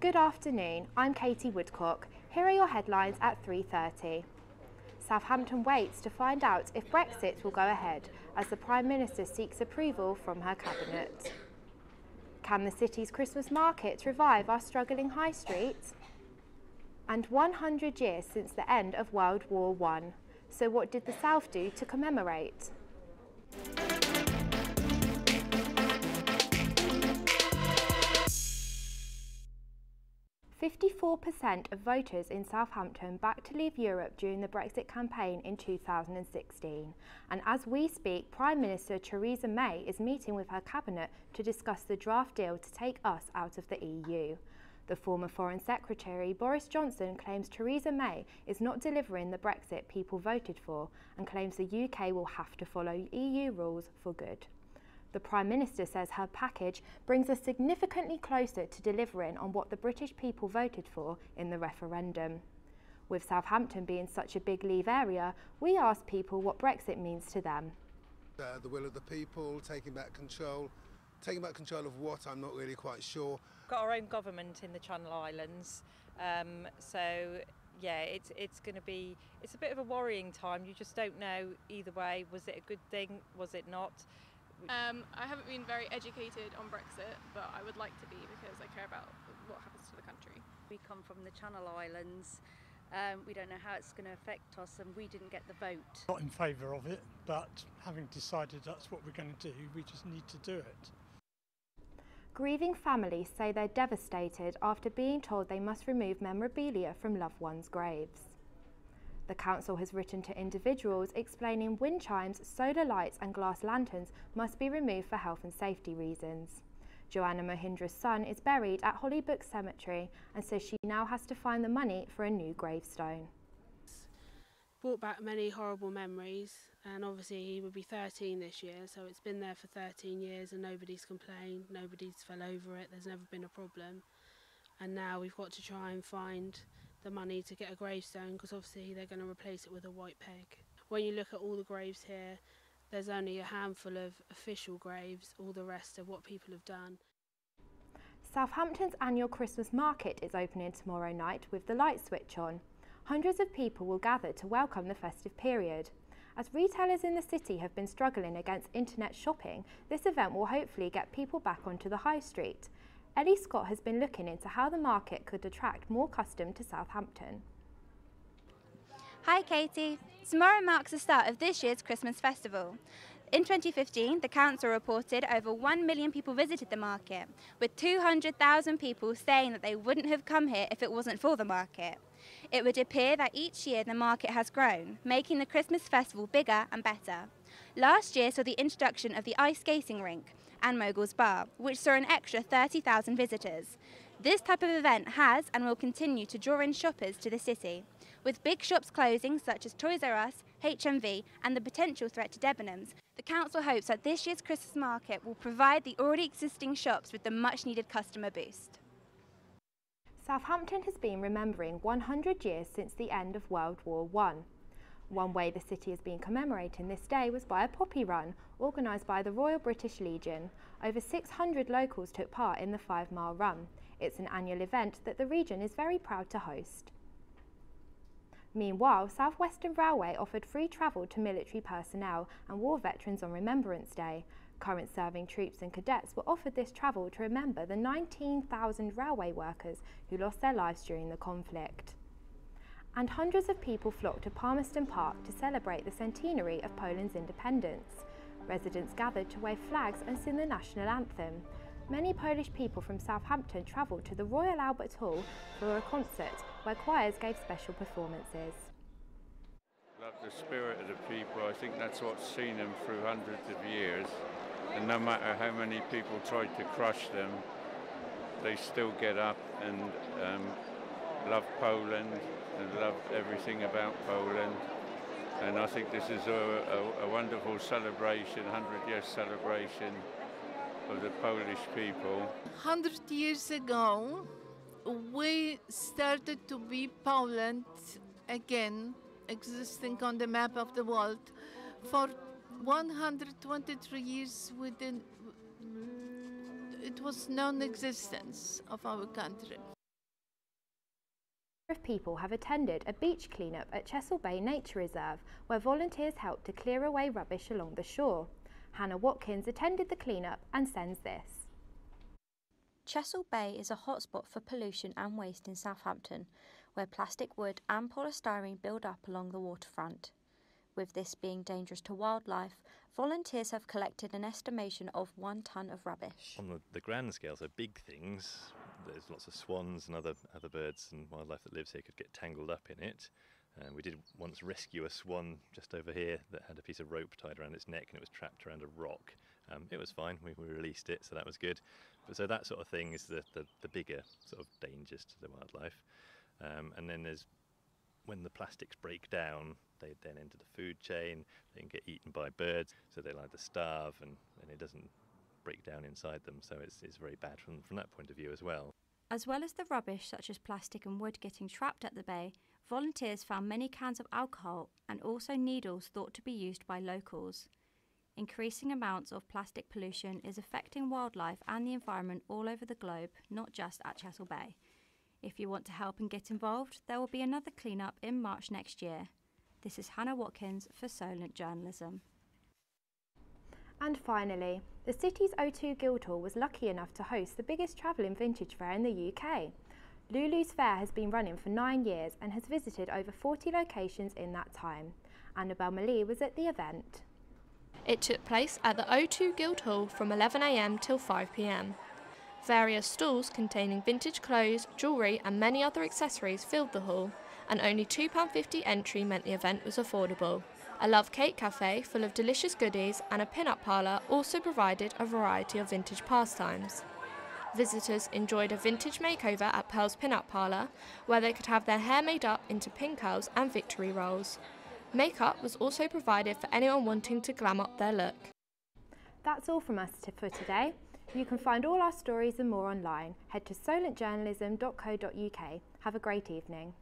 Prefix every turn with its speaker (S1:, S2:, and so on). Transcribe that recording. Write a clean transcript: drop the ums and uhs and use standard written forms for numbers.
S1: Good afternoon, I'm Katie Woodcock. Here are your headlines at 3:30. Southampton waits to find out if Brexit will go ahead as the Prime Minister seeks approval from her cabinet. Can the city's Christmas market revive our struggling high street? And 100 years since the end of World War I. So what did the South do to commemorate? 54% of voters in Southampton backed to leave Europe during the Brexit campaign in 2016. And as we speak, Prime Minister Theresa May is meeting with her cabinet to discuss the draft deal to take us out of the EU. The former Foreign Secretary Boris Johnson claims Theresa May is not delivering the Brexit people voted for and claims the UK will have to follow EU rules for good. The Prime Minister says her package brings us significantly closer to delivering on what the British people voted for in the referendum. With Southampton being such a big leave area, we asked people what Brexit means to them.
S2: The will of the people, taking back control of what, I'm not really quite sure.
S3: Got our own government in the Channel Islands, so yeah, it's going to be, it's a bit of a worrying time. You just don't know either way. Was it a good thing? Was it not?
S4: I haven't been very educated on Brexit, but I would like to be because I care about what happens to the country.
S5: We come from the Channel Islands. We don't know how it's going to affect us, and we didn't get the vote.
S6: Not in favour of it, but having decided that's what we're going to do, we just need to do it.
S1: Grieving families say they're devastated after being told they must remove memorabilia from loved ones' graves. The council has written to individuals explaining wind chimes, solar lights and glass lanterns must be removed for health and safety reasons. Joanna Mahindra's son is buried at Hollybrook Cemetery and says she now has to find the money for a new gravestone.
S7: Brought back many horrible memories, and obviously he would be 13 this year, so it's been there for 13 years and nobody's complained, nobody's fell over it, there's never been a problem. And now we've got to try and find the money to get a gravestone, because obviously they're going to replace it with a white peg. When you look at all the graves here, there's only a handful of official graves, all the rest are what people have done.
S1: Southampton's annual Christmas market is opening tomorrow night with the light switch on. Hundreds of people will gather to welcome the festive period. As retailers in the city have been struggling against internet shopping, this event will hopefully get people back onto the high street. Ellie Scott has been looking into how the market could attract more custom to Southampton.
S8: Hi Katie, tomorrow marks the start of this year's Christmas festival. In 2015, the council reported over 1 million people visited the market, with 200,000 people saying that they wouldn't have come here if it wasn't for the market. It would appear that each year the market has grown, making the Christmas festival bigger and better. Last year saw the introduction of the ice skating rink and Mogul's Bar, which saw an extra 30,000 visitors. This type of event has and will continue to draw in shoppers to the city. With big shops closing such as Toys R Us, HMV and the potential threat to Debenhams, the council hopes that this year's Christmas market will provide the already existing shops with the much needed customer boost.
S1: Southampton has been remembering 100 years since the end of World War I. One way the city has been commemorating this day was by a poppy run organised by the Royal British Legion. Over 600 locals took part in the 5-mile run. It's an annual event that the region is very proud to host. Meanwhile, South Western Railway offered free travel to military personnel and war veterans on Remembrance Day. Current serving troops and cadets were offered this travel to remember the 19,000 railway workers who lost their lives during the conflict. And hundreds of people flocked to Palmerston Park to celebrate the centenary of Poland's independence. Residents gathered to wave flags and sing the national anthem. Many Polish people from Southampton travelled to the Royal Albert Hall for a concert where choirs gave special performances.
S9: Love the spirit of the people. I think that's what's seen them through hundreds of years. And no matter how many people tried to crush them, they still get up and love Poland and love everything about Poland. And I think this is a wonderful celebration, 100-year celebration of the Polish people.
S10: 100 years ago, we started to be Poland again, existing on the map of the world. For 123 years, it was non-existence of our country.
S1: of people have attended a beach cleanup at Chesil Bay Nature Reserve, where volunteers helped to clear away rubbish along the shore. Hannah Watkins attended the cleanup and sends this.
S11: Chesil Bay is a hotspot for pollution and waste in Southampton, where plastic, wood and polystyrene build up along the waterfront. With this being dangerous to wildlife, volunteers have collected an estimation of 1 tonne of rubbish.
S12: On the grand scale, so big things, there's lots of swans and other birds and wildlife that lives here could get tangled up in it. We did once rescue a swan just over here that had a piece of rope tied around its neck and it was trapped around a rock. It was fine, we released it, so that was good. But so that sort of thing is the bigger sort of dangers to the wildlife. And then there's when the plastics break down, they then enter the food chain, they can get eaten by birds, so they'll either starve and it doesn't break down inside them, so it's very bad from that point of view as well.
S11: As well as the rubbish such as plastic and wood getting trapped at the bay, volunteers found many cans of alcohol and also needles thought to be used by locals. Increasing amounts of plastic pollution is affecting wildlife and the environment all over the globe, not just at Chesil Bay. If you want to help and get involved, there will be another clean-up in March next year. This is Hannah Watkins for Solent Journalism.
S1: And finally, the city's O2 Guildhall was lucky enough to host the biggest travelling vintage fair in the UK. Lulus Fair has been running for 9 years and has visited over 40 locations in that time. Annabelle Malee was at the event.
S13: It took place at the O2 Guildhall from 11 AM till 5 PM. Various stalls containing vintage clothes, jewellery and many other accessories filled the hall, and only £2.50 entry meant the event was affordable. A Love Cake cafe full of delicious goodies and a pin-up parlour also provided a variety of vintage pastimes. Visitors enjoyed a vintage makeover at Pearl's Pin-Up Parlour, where they could have their hair made up into pin curls and victory rolls. Makeup was also provided for anyone wanting to glam up their look.
S1: That's all from us for today. You can find all our stories and more online. Head to solentjournalism.co.uk. Have a great evening.